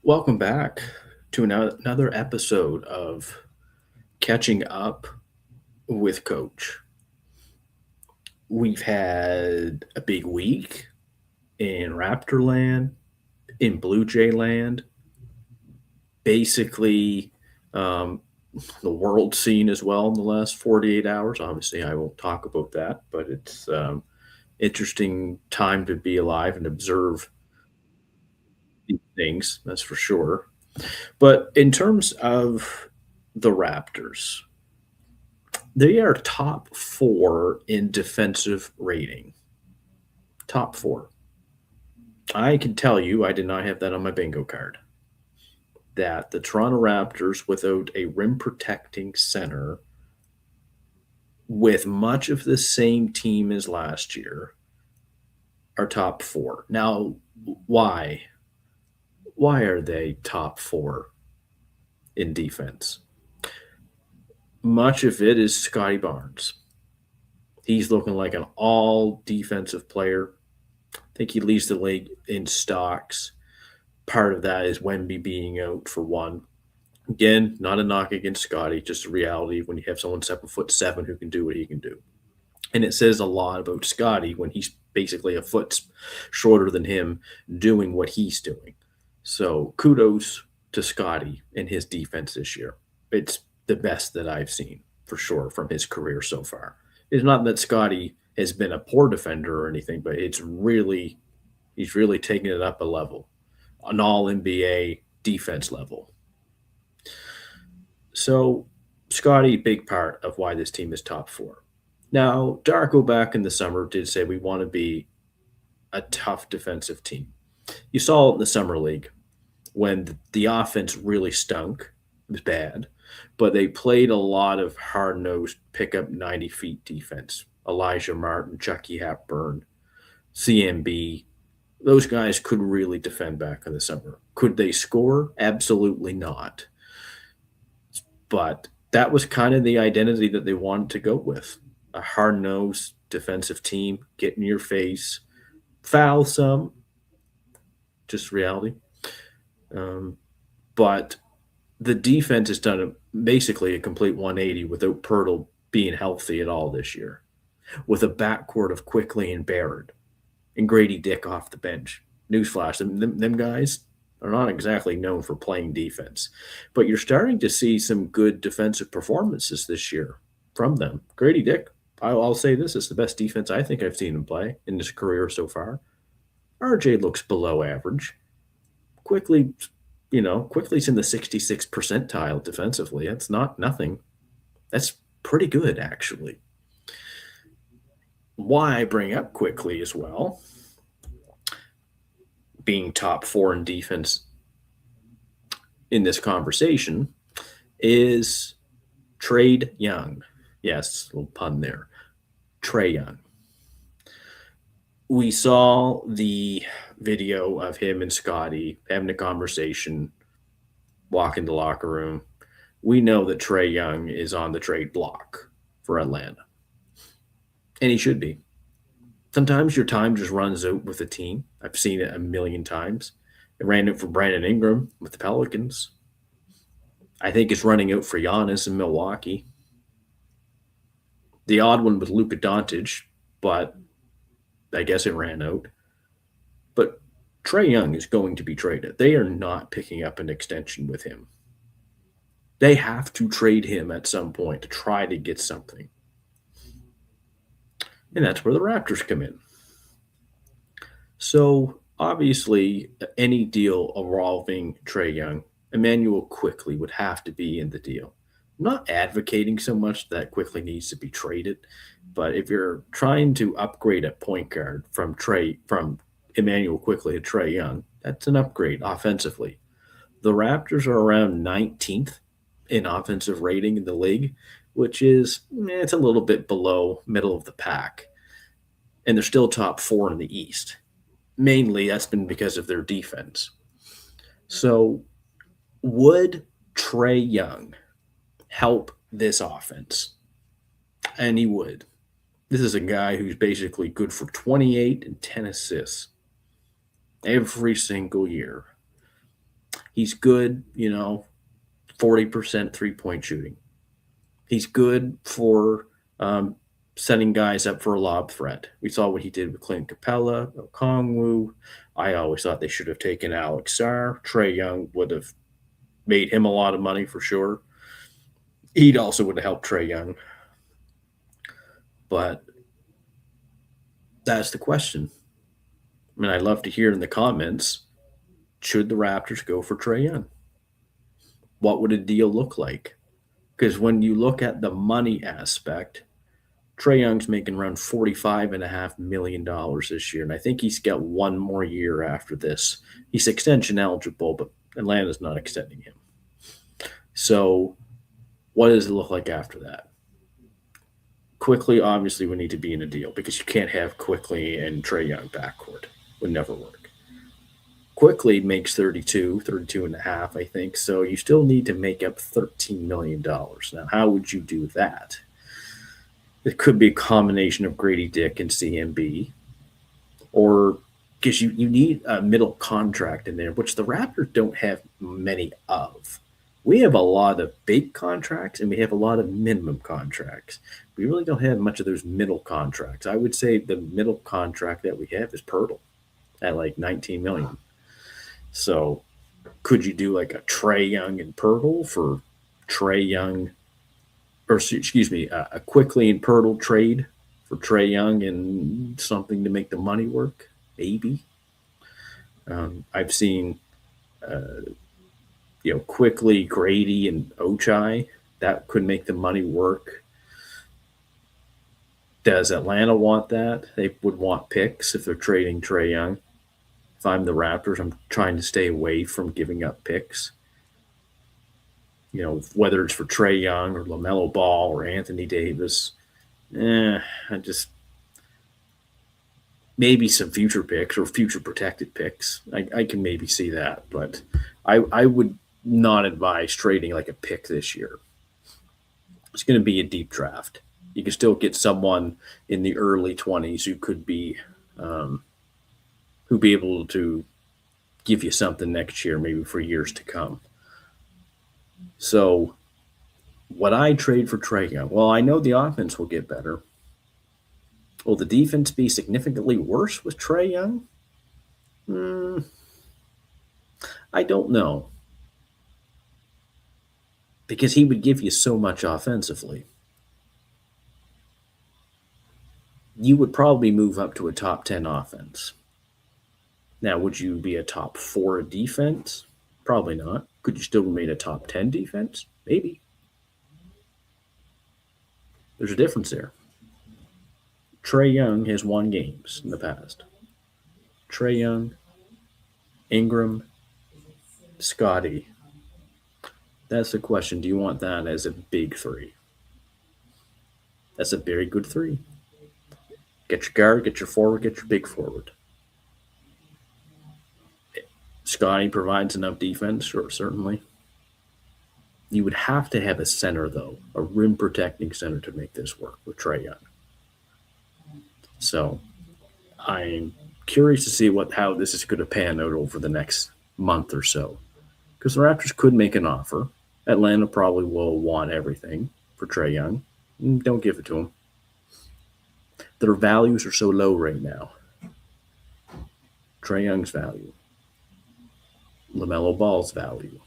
Welcome back to another episode of Catching Up with Coach. We've had a big week in Raptor land, in Blue Jay land, basically um, the world scene as well in the last 48 hours. Obviously, I won't talk about that, but it's interesting time to be alive and observe these things, that's for sure. But in terms of the Raptors, they are top 4 in defensive rating. Top 4. I can tell you, I did not have that on my bingo card, that the Toronto Raptors, without a rim protecting center, with much of the same team as last year, are top 4. Now, why? Why are they top 4 in defense? Much of it is Scotty Barnes. He's looking like an all defensive player. I think he leads the league in stocks. Part of that is Wemby being out for one. Again, not a knock against Scotty, just a reality when you have someone 7'7" who can do what he can do. And it says a lot about Scotty when he's basically a foot shorter than him doing what he's doing. So kudos to Scotty and his defense this year. It's the best that I've seen for sure from his career so far. It's not that Scotty has been a poor defender or anything, but he's really taken it up a level, an all NBA defense level. So Scotty, big part of why this team is top 4. Now, Darko back in the summer did say we want to be a tough defensive team. You saw it in the summer league when the offense really stunk. It was bad, but they played a lot of hard-nosed pick-up 90 feet defense. Elijah Martin, Chucky Hepburn, CMB. Those guys could really defend back in the summer. Could they score? Absolutely not. But that was kind of the identity that they wanted to go with. A hard-nosed defensive team, get in your face, foul some, just reality. But the defense has done basically a complete 180 without Pirtle being healthy at all this year, with a backcourt of Quickly and Barrett and Grady Dick off the bench. Newsflash, them guys are not exactly known for playing defense, but you're starting to see some good defensive performances this year from them. Grady Dick, I'll say this, is the best defense I think I've seen him play in his career so far. RJ looks below average. Quickly, Quickly's in the 66th percentile defensively. That's not nothing. That's pretty good, actually. Why I bring up Quickly as well, being top 4 in defense in this conversation, is Trade Young. Yes, a little pun there. Trae Young. We saw the video of him and Scotty having a conversation, walking the locker room. We know that Trae Young is on the trade block for Atlanta, and he should be. Sometimes your time just runs out with a team. I've seen it a million times. It ran out for Brandon Ingram with the Pelicans. I think it's running out for Giannis in Milwaukee. The odd one with Luka Doncic, but I guess it ran out. But Trae Young is going to be traded. They are not picking up an extension with him. They have to trade him at some point to try to get something. And that's where the Raptors come in. So, obviously, any deal involving Trae Young, Emmanuel Quickly would have to be in the deal. I'm not advocating so much that Quickly needs to be traded, but if you're trying to upgrade a point guard from Emmanuel Quickly to Trae Young, that's an upgrade offensively. The Raptors are around 19th in offensive rating in the league, which is it's a little bit below middle of the pack. And they're still top 4 in the East. Mainly that's been because of their defense. So would Trae Young help this offense? And he would. This is a guy who's basically good for 28 and 10 assists every single year. He's good, 40% 3-point shooting. He's good for um, setting guys up for a lob threat. We saw what he did with Clint Capella, Okongwu. I always thought they should have taken Alex Sarr. Trae Young would have made him a lot of money for sure. He'd also would have helped Trae Young. But that's the question. I mean, I'd love to hear in the comments, should the Raptors go for Trae Young? What would a deal look like? Because when you look at the money aspect, Trae Young's making around $45.5 million this year, and I think he's got one more year after this. He's extension eligible, but Atlanta's not extending him. So what does it look like after that? Quickly, obviously, would need to be in a deal because you can't have Quickly and Trae Young backcourt. Would never work. Quickly makes 32 and a half, I think. So you still need to make up $13 million. Now, how would you do that? It could be a combination of Grady Dick and CMB, or because you need a middle contract in there, which the Raptors don't have many of. We have a lot of big contracts and we have a lot of minimum contracts. We really don't have much of those middle contracts. I would say the middle contract that we have is Pirtle at like 19 million. So could you do like a Trae Young and Pirtle for Trae Young, or excuse me, a Quickly and Pirtle trade for Trae Young and something to make the money work? Maybe. I've seen, Quickly, Grady, and Ochai. That could make the money work. Does Atlanta want that? They would want picks if they're trading Trae Young. If I'm the Raptors, I'm trying to stay away from giving up picks. Whether it's for Trae Young or LaMelo Ball or Anthony Davis. I just maybe some future picks or future protected picks. I can maybe see that, but I would not advise trading like a pick this year. It's going to be a deep draft. You can still get someone in the early 20s who could be able to give you something next year, maybe for years to come. So would I trade for Trae Young? Well, I know the offense will get better. Will the defense be significantly worse with Trae Young? I don't know. Because he would give you so much offensively. You would probably move up to a top 10 offense. Now, would you be a top 4 defense? Probably not. Could you still remain a top 10 defense? Maybe. There's a difference there. Trae Young has won games in the past. Trae Young, Ingram, Scotty. That's the question. Do you want that as a big 3? That's a very good 3. Get your guard, get your forward, get your big forward. Scotty provides enough defense, sure, certainly. You would have to have a center, though, a rim protecting center to make this work with Trae Young. So I'm curious to see how this is going to pan out over the next month or so. Because the Raptors could make an offer. Atlanta probably will want everything for Trae Young. Don't give it to them. Their values are so low right now. Trae Young's value. LaMelo Ball's value.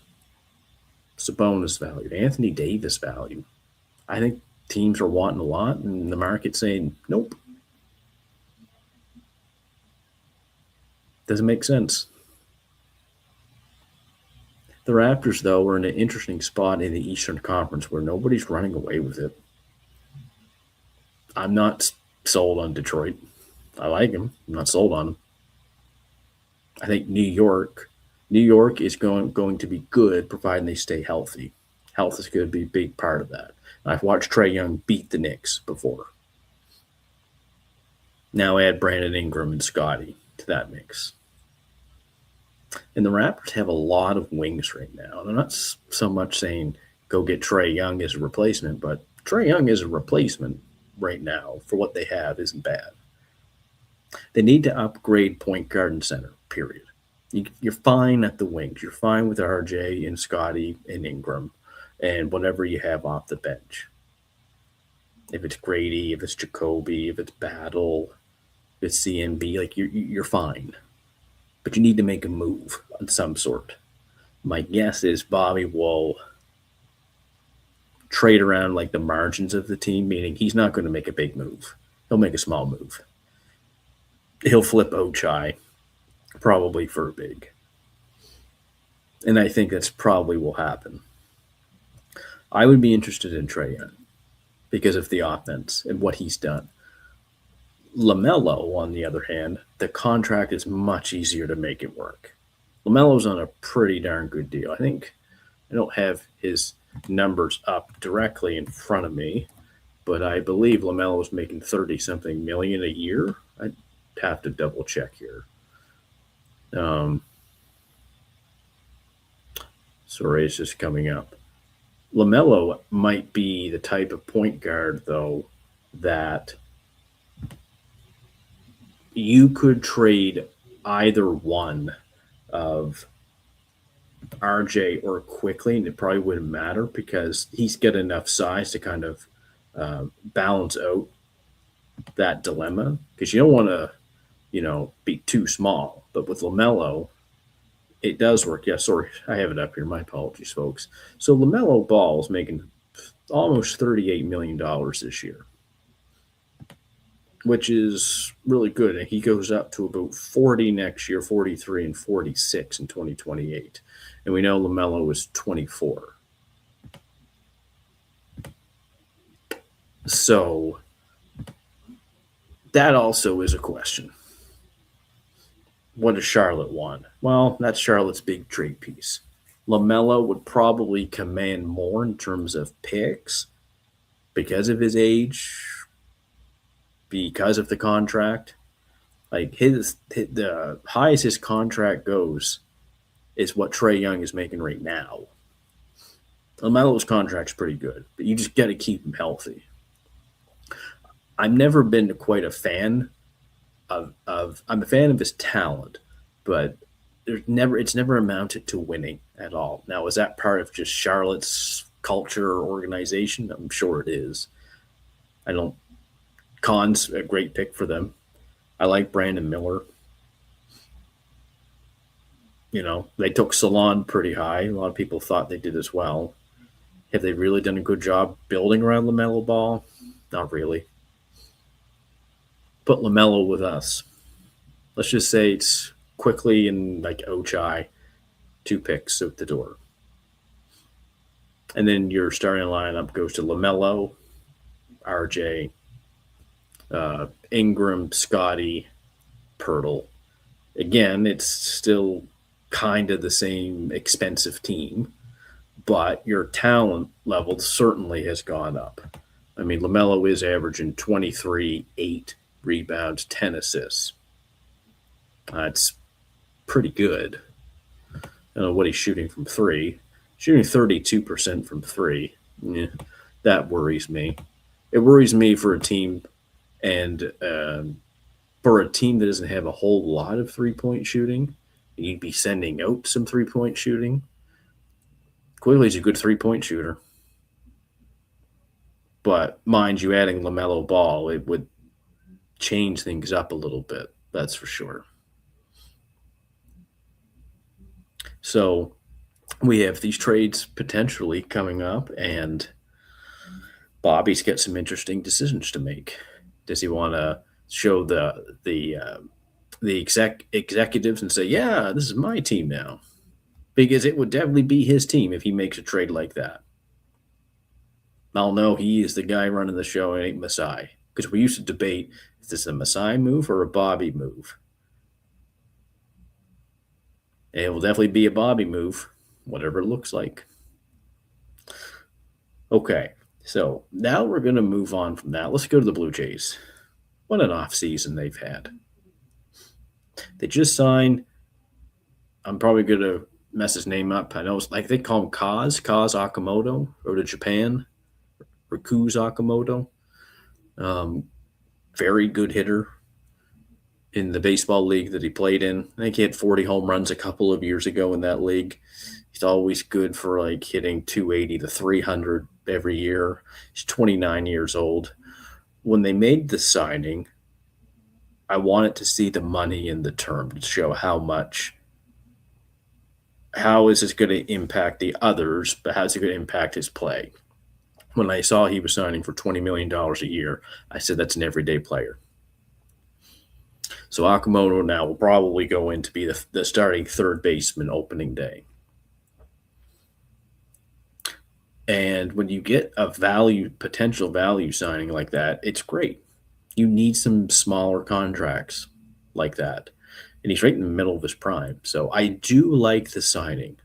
Sabonis value. Anthony Davis value. I think teams are wanting a lot, and the market's saying, nope. Doesn't make sense. The Raptors, though, are in an interesting spot in the Eastern Conference where nobody's running away with it. I'm not sold on Detroit. I like him. I'm not sold on him. I think New York is going to be good providing they stay healthy. Health is going to be a big part of that. I've watched Trae Young beat the Knicks before. Now add Brandon Ingram and Scotty to that mix. And the Raptors have a lot of wings right now. And I'm not so much saying go get Trae Young as a replacement, but Trae Young as a replacement right now for what they have isn't bad. They need to upgrade point guard and center, period. You're fine at the wings. You're fine with RJ and Scotty and Ingram and whatever you have off the bench. If it's Grady, if it's Jacoby, if it's Battle, if it's CNB, like you're fine. But you need to make a move of some sort. My guess is Bobby will trade around like the margins of the team, meaning he's not going to make a big move. He'll make a small move. He'll flip Ochai probably for a big. And I think that's probably will happen. I would be interested in Trae Young because of the offense and what he's done. LaMelo, on the other hand, the contract is much easier to make it work. LaMelo's on a pretty darn good deal. I think I don't have his numbers up directly in front of me, but I believe LaMelo was making 30 something million a year. I'd have to double check here. Sorry, it's just coming up. LaMelo might be the type of point guard, though, that you could trade either one of RJ or Quickly, and it probably wouldn't matter because he's got enough size to kind of balance out that dilemma. Because you don't want to, be too small. But with LaMelo, it does work. Yeah, sorry, I have it up here. My apologies, folks. So LaMelo Ball is making almost $38 million this year, which is really good. And he goes up to about 40 next year, 43 and 46 in 2028. And we know LaMelo is 24. So that also is a question. What does Charlotte want? Well, that's Charlotte's big trade piece. LaMelo would probably command more in terms of picks because of his age, because of the contract. Like the highest his contract goes is what Trae Young is making right now. LaMelo's contract's pretty good, but you just got to keep him healthy. I've never been quite a fan of I'm a fan of his talent, but it's never amounted to winning at all. Now, is that part of just Charlotte's culture or organization? I'm sure it is. I don't. Khan's a great pick for them. I like Brandon Miller. They took Salon pretty high. A lot of people thought they did as well. Have they really done a good job building around LaMelo Ball? Not really. Put LaMelo with us. Let's just say it's Quickly and like Ochai, 2 picks out the door. And then your starting lineup goes to LaMelo, RJ, Ingram, Scotty, Pirtle. Again, it's still kind of the same expensive team, but your talent level certainly has gone up. I mean, LaMelo is averaging 23, 8 rebounds, 10 assists. That's pretty good. I don't know what he's shooting from 3. Shooting 32% from 3. Yeah, that worries me. It worries me for a team and for a team that doesn't have a whole lot of 3-point shooting. You'd be sending out some 3-point shooting. Quigley's a good 3-point shooter. But mind you, adding LaMelo Ball, it would change things up a little bit. That's for sure. So we have these trades potentially coming up, and Bobby's got some interesting decisions to make. Does he want to show the executives and say, "Yeah, this is my team now," because it would definitely be his team if he makes a trade like that. I'll know he is the guy running the show and ain't Masai, because we used to debate: is this a Masai move or a Bobby move? And it will definitely be a Bobby move, whatever it looks like. Okay, so now we're going to move on from that. Let's go to the Blue Jays. What an off season they've had. They just signed. I'm probably going to mess his name up. I know it's like they call him Kaz Okamoto, or to Japan, or Kuz Okamoto. Very good hitter. in the baseball league that he played in. I think he had 40 home runs a couple of years ago in that league. He's always good for like hitting 280 to 300 every year. He's 29 years old. When they made the signing, I wanted to see the money in the term to show how is this going to impact the others, but how's it going to impact his play? When I saw he was signing for $20 million a year, I said that's an everyday player. So Okamoto now will probably go in to be the starting third baseman opening day. And when you get a potential value signing like that, it's great. You need some smaller contracts like that. And he's right in the middle of his prime. So I do like the signing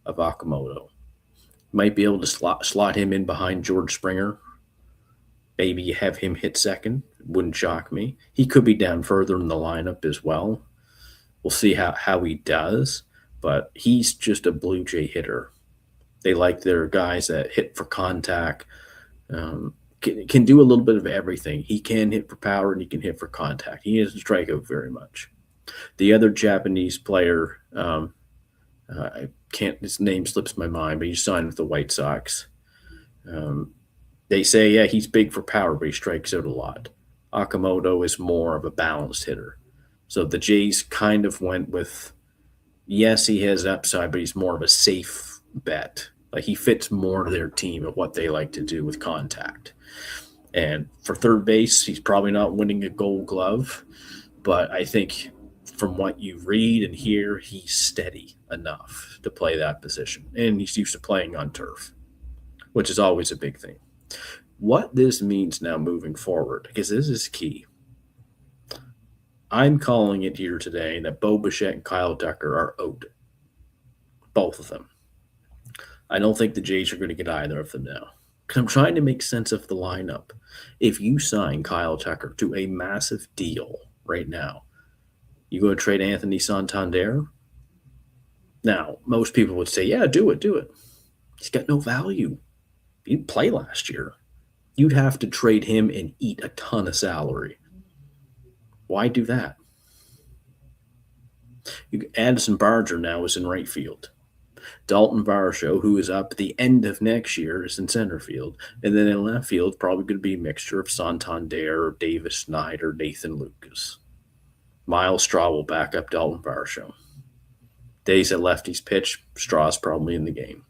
of Okamoto. Might be able to slot him in behind George Springer. Maybe have him hit second. Wouldn't shock me. He could be down further in the lineup as well. We'll see how he does. But he's just a Blue Jay hitter. They like their guys that hit for contact, can do a little bit of everything. He can hit for power and he can hit for contact. He doesn't strike out very much. The other Japanese player, I can't. His name slips my mind, but he signed with the White Sox. They say, yeah, he's big for power, but he strikes out a lot. Okamoto is more of a balanced hitter. So the Jays kind of went with, yes, he has upside, but he's more of a safe bet. Like he fits more to their team of what they like to do with contact. And for third base, he's probably not winning a gold glove, but I think from what you read and hear, he's steady enough to play that position. And he's used to playing on turf, which is always a big thing. What this means now moving forward, because this is key. I'm calling it here today that Bo Bichette and Kyle Tucker are out. Both of them. I don't think the Jays are going to get either of them now. Because I'm trying to make sense of the lineup. If you sign Kyle Tucker to a massive deal right now, you go to trade Anthony Santander? Now, most people would say, yeah, do it. He's got no value. He didn't play last year. You'd have to trade him and eat a ton of salary. Why do that? Addison Barger now is in right field. Dalton Varsho, who is up at the end of next year, is in center field. And then in left field, probably going to be a mixture of Santander, Davis Snyder, Nathan Lucas. Miles Straw will back up Dalton Varsho. Days that lefties pitch, Straw's probably in the game.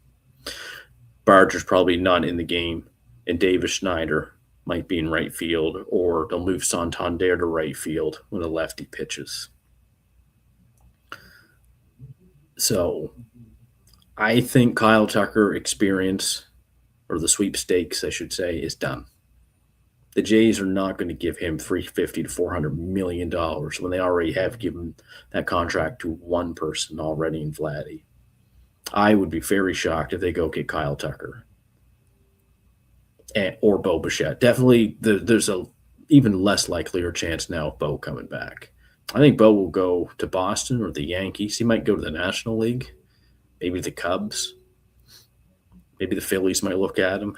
Barger's probably not in the game, and Davis Schneider might be in right field, or they'll move Santander to right field when a lefty pitches. So I think Kyle Tucker experience, or the sweepstakes, I should say, is done. The Jays are not going to give him $350 to $400 million when they already have given that contract to one person already in Vladdy. I would be very shocked if they go get Kyle Tucker or Bo Bichette. Definitely, there's a even less likelier chance now of Bo coming back. I think Bo will go to Boston or the Yankees. He might go to the National League, maybe the Cubs. Maybe the Phillies might look at him.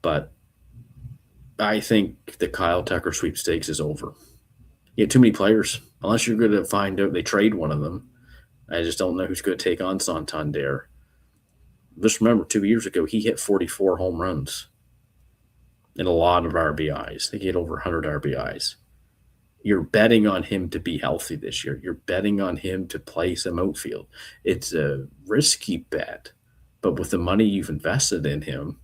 But I think the Kyle Tucker sweepstakes is over. You have too many players. Unless you're going to find out they trade one of them. I just don't know who's going to take on Santander. Just remember, 2 years ago, he hit 44 home runs and a lot of RBIs. I think he hit over 100 RBIs. You're betting on him to be healthy this year. You're betting on him to play some outfield. It's a risky bet, but with the money you've invested in him,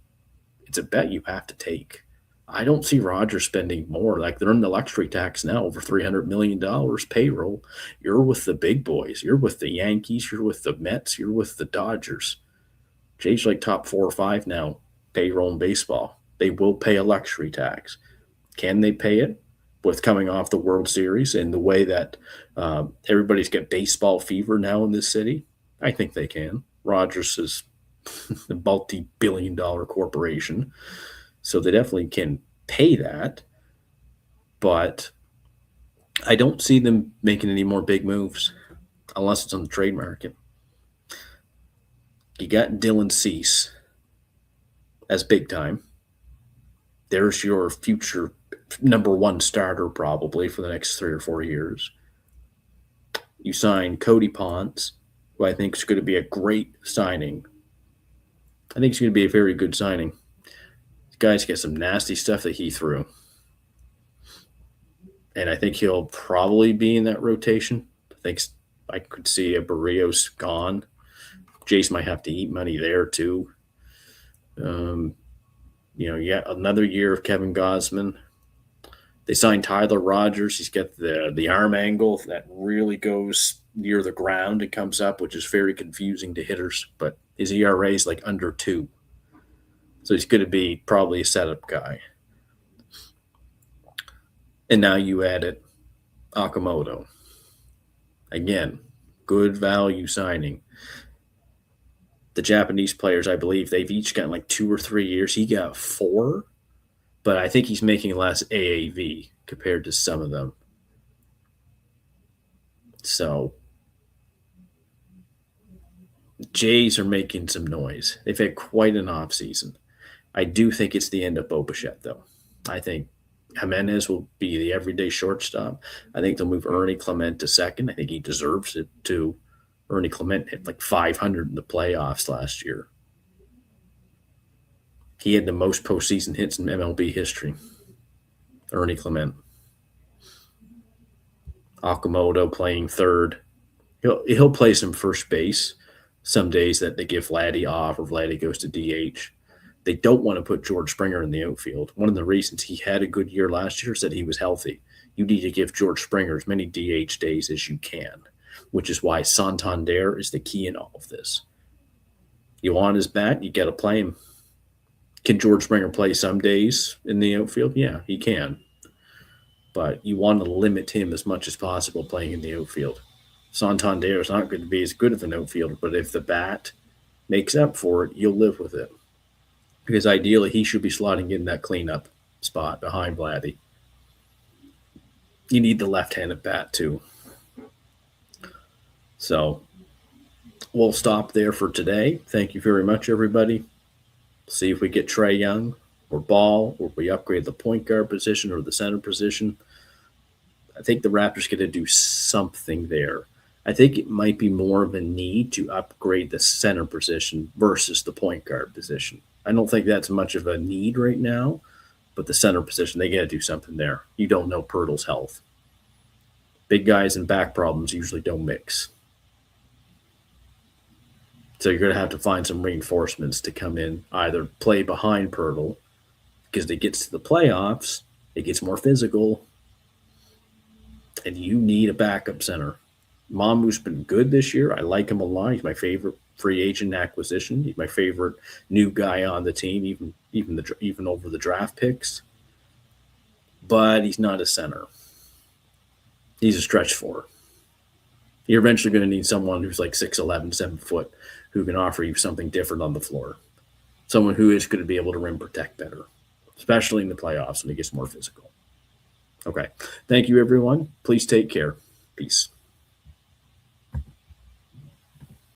it's a bet you have to take. I don't see Rogers spending more. Like they're in the luxury tax now, over $300 million payroll. You're with the big boys. You're with the Yankees. You're with the Mets. You're with the Dodgers. Jay's like top 4 or 5 now, payroll in baseball. They will pay a luxury tax. Can they pay it with coming off the World Series and the way that everybody's got baseball fever now in this city? I think they can. Rogers is a multi-billion-dollar corporation. So they definitely can pay that, but I don't see them making any more big moves unless it's on the trade market. You got Dylan Cease as big time. There's your future number one starter probably for the next 3 or 4 years. You sign Cody Ponce, who I think is going to be a great signing. I think it's going to be a very good signing. This guy's got some nasty stuff that he threw. And I think he'll probably be in that rotation. I could see a Barrios gone. Jace might have to eat money there too. Another year of Kevin Gosman. They signed Tyler Rogers. He's got the arm angle that really goes near the ground and comes up, which is very confusing to hitters. But his ERA is like under 2. So he's going to be probably a setup guy. And now you added Okamoto. Again, good value signing. The Japanese players, I believe, they've each gotten like 2 or 3 years. He got 4, but I think he's making less AAV compared to some of them. So Jays are making some noise. They've had quite an off season. I do think it's the end of Bo Bichette, though. I think Jimenez will be the everyday shortstop. I think they'll move Ernie Clement to second. I think he deserves it too. Ernie Clement hit like 500 in the playoffs last year. He had the most postseason hits in MLB history. Ernie Clement. Okamoto playing third. He'll play some first base some days that they give Vladdy off or Vladdy goes to DH. They don't want to put George Springer in the outfield. One of the reasons he had a good year last year is that he was healthy. You need to give George Springer as many DH days as you can, which is why Santander is the key in all of this. You want his bat, you got to play him. Can George Springer play some days in the outfield? Yeah, he can. But you want to limit him as much as possible playing in the outfield. Santander is not going to be as good of an outfielder, but if the bat makes up for it, you'll live with it. Because ideally, he should be slotting in that cleanup spot behind Vladdy. You need the left-handed bat, too. So we'll stop there for today. Thank you very much, everybody. See if we get Trae Young or Ball, or we upgrade the point guard position or the center position. I think the Raptors going to do something there. I think it might be more of a need to upgrade the center position versus the point guard position. I don't think that's much of a need right now, but the center position, they got to do something there. You don't know Pirtle's health. Big guys and back problems usually don't mix. So you're going to have to find some reinforcements to come in, either play behind Pirtle, because it gets to the playoffs, it gets more physical, and you need a backup center. Mamu's been good this year. I like him a lot. He's my favorite free agent acquisition. He's my favorite new guy on the team, even over the draft picks. But he's not a center. He's a stretch four. You're eventually going to need someone who's like 6'11", 7 foot, who can offer you something different on the floor. Someone who is going to be able to rim protect better, especially in the playoffs when it gets more physical. Okay. Thank you, everyone. Please take care. Peace.